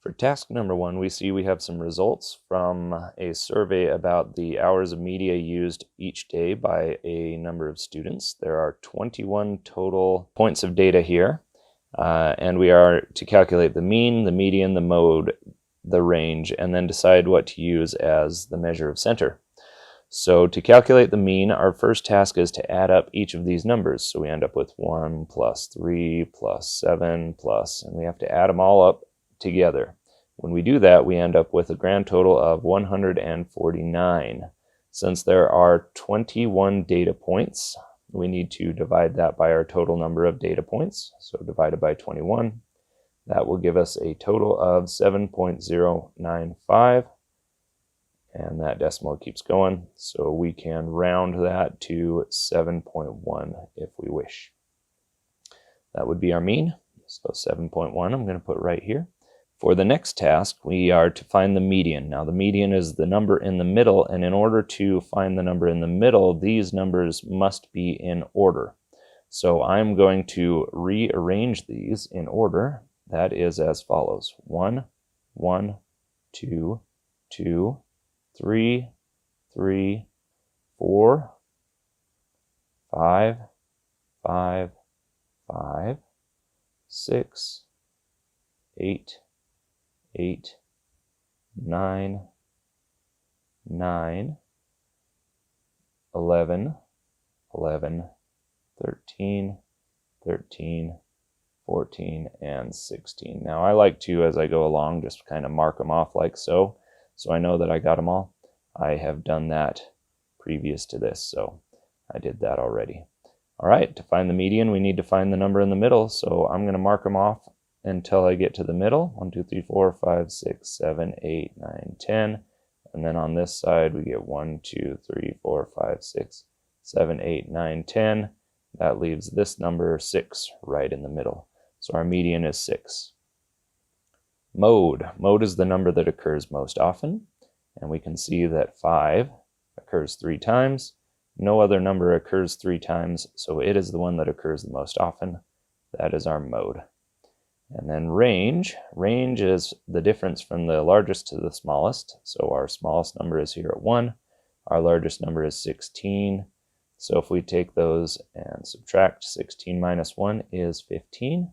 For task number 1, we see we have some results from a survey about the hours of media used each day by a number of students. There are 21 total points of data here, and we are to calculate the mean, the median, the mode, the range, and then decide what to use as the measure of center. So to calculate the mean, our first task is to add up each of these numbers. So we end up with 1 plus 3 plus 7 plus, and we have to add them all up together. When we do that, we end up with a grand total of 149. Since there are 21 data points, we need to divide that by our total number of data points. So divided by 21, that will give us a total of 7.095. And that decimal keeps going, so we can round that to 7.1 if we wish. That would be our mean, so 7.1 I'm going to put right here. For the next task, we are to find the median. Now the median is the number in the middle, and in order to find the number in the middle, these numbers must be in order. So I'm going to rearrange these in order. That is as follows: 1, 1, 2, 2, 3, 3, 4, 5, 5, 5, 6, 8, 8, 9, 9, 11, 11, 13, 13, 14, and 16. Now I like to, as I go along, just kind of mark them off like so. So I know that I got them all. I have done that previous to this, so I did that already. All right, to find the median, we need to find the number in the middle, so I'm going to mark them off until I get to the middle. 1, 2, 3, 4, 5, 6, 7, 8, 9, 10. And then on this side, we get 1, 2, 3, 4, 5, 6, 7, 8, 9, 10. That leaves this number 6 right in the middle. So our median is 6. Mode. Mode is the number that occurs most often, and we can see that 5 occurs 3 times. No other number occurs 3 times, so it is the one that occurs the most often. That is our mode. And then range. Range is the difference from the largest to the smallest. So our smallest number is here at 1. Our largest number is 16. So if we take those and subtract, 16 minus 1 is 15.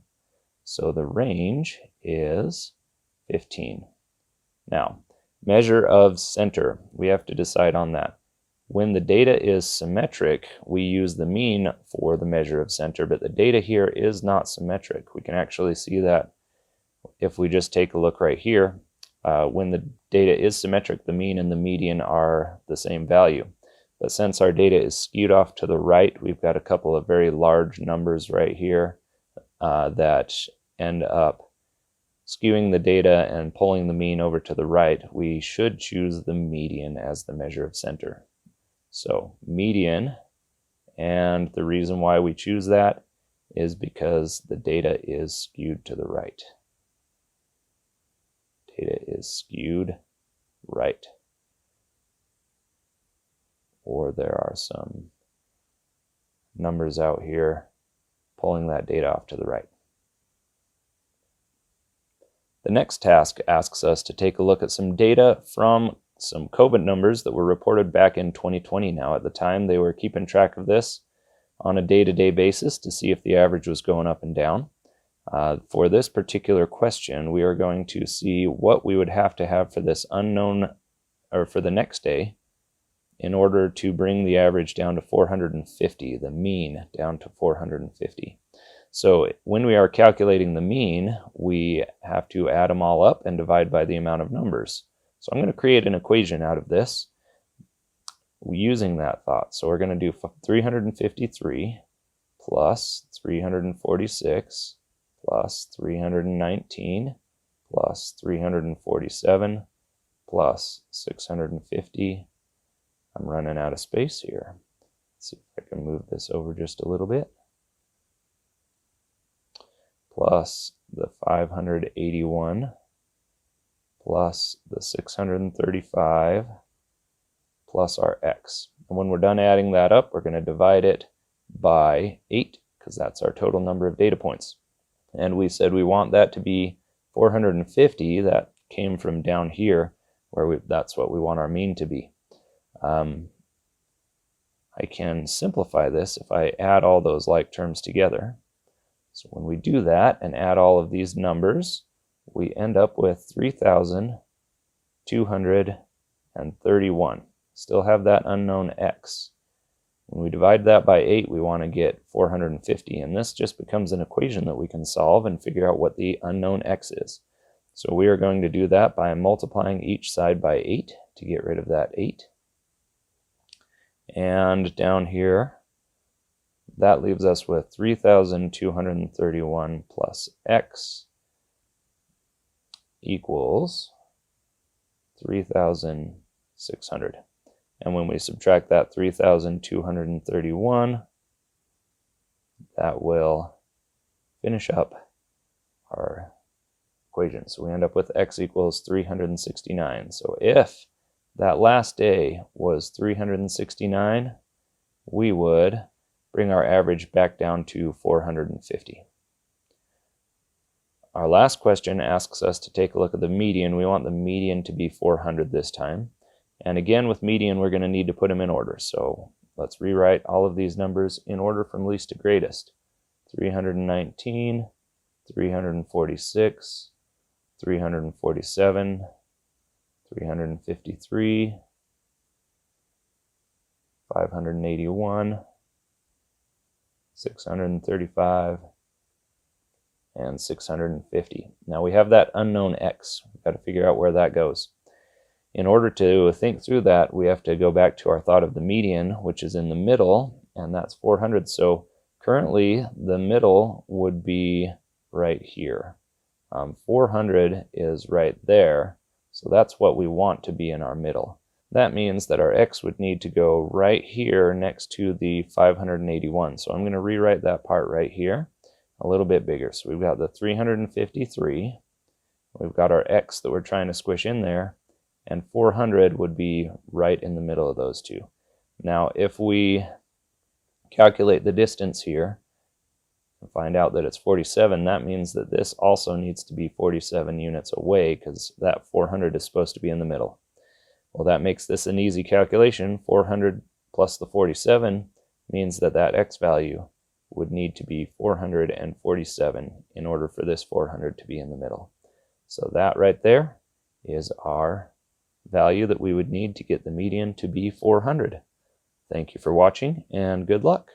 So the range is 15. Now, measure of center. We have to decide on that. When the data is symmetric, we use the mean for the measure of center, but the data here is not symmetric. We can actually see that if we just take a look right here. When the data is symmetric, the mean and the median are the same value. But since our data is skewed off to the right, we've got a couple of very large numbers right here that end up skewing the data and pulling the mean over to the right. We should choose the median as the measure of center. So median, and the reason why we choose that is because the data is skewed to the right. Data is skewed right. Or there are some numbers out here pulling that data off to the right. The next task asks us to take a look at some data from some COVID numbers that were reported back in 2020. Now, at the time, they were keeping track of this on a day-to-day basis to see if the average was going up and down. For this particular question, we are going to see what we would have to have for this unknown, or for the next day, in order to bring the average down to 450, the mean down to 450. So when we are calculating the mean, we have to add them all up and divide by the amount of numbers. So I'm going to create an equation out of this using that thought. So we're going to do 353 plus 346 plus 319 plus 347 plus 650. I'm running out of space here. Let's see if I can move this over just a little bit. Plus the 581 plus the 635 plus our x. And when we're done adding that up, we're going to divide it by 8 because that's our total number of data points. And we said we want that to be 450, that came from down here, where that's what we want our mean to be. I can simplify this if I add all those like terms together. So when we do that and add all of these numbers, we end up with 3,231. Still have that unknown x. When we divide that by 8, we want to get 450, and this just becomes an equation that we can solve and figure out what the unknown x is. So we are going to do that by multiplying each side by 8 to get rid of that 8. And down here, that leaves us with 3,231 plus x equals 3,600. And when we subtract that 3,231, that will finish up our equation. So we end up with x equals 369. So if that last day was 369, we would bring our average back down to 450. Our last question asks us to take a look at the median. We want the median to be 400 this time. And again, with median, we're going to need to put them in order. So let's rewrite all of these numbers in order from least to greatest. 319, 346, 347, 353, 581, 635, and 650. Now we have that unknown x. We've got to figure out where that goes. In order to think through that, we have to go back to our thought of the median, which is in the middle, and that's 400. So currently, the middle would be right here. 400 is right there, so that's what we want to be in our middle. That means that our x would need to go right here next to the 581. So I'm going to rewrite that part right here a little bit bigger. So we've got the 353, we've got our x that we're trying to squish in there, and 400 would be right in the middle of those two. Now if we calculate the distance here and find out that it's 47, that means that this also needs to be 47 units away, because that 400 is supposed to be in the middle. Well, that makes this an easy calculation. 400 plus the 47 means that that x value would need to be 447 in order for this 400 to be in the middle. So that right there is our value that we would need to get the median to be 400. Thank you for watching, and good luck.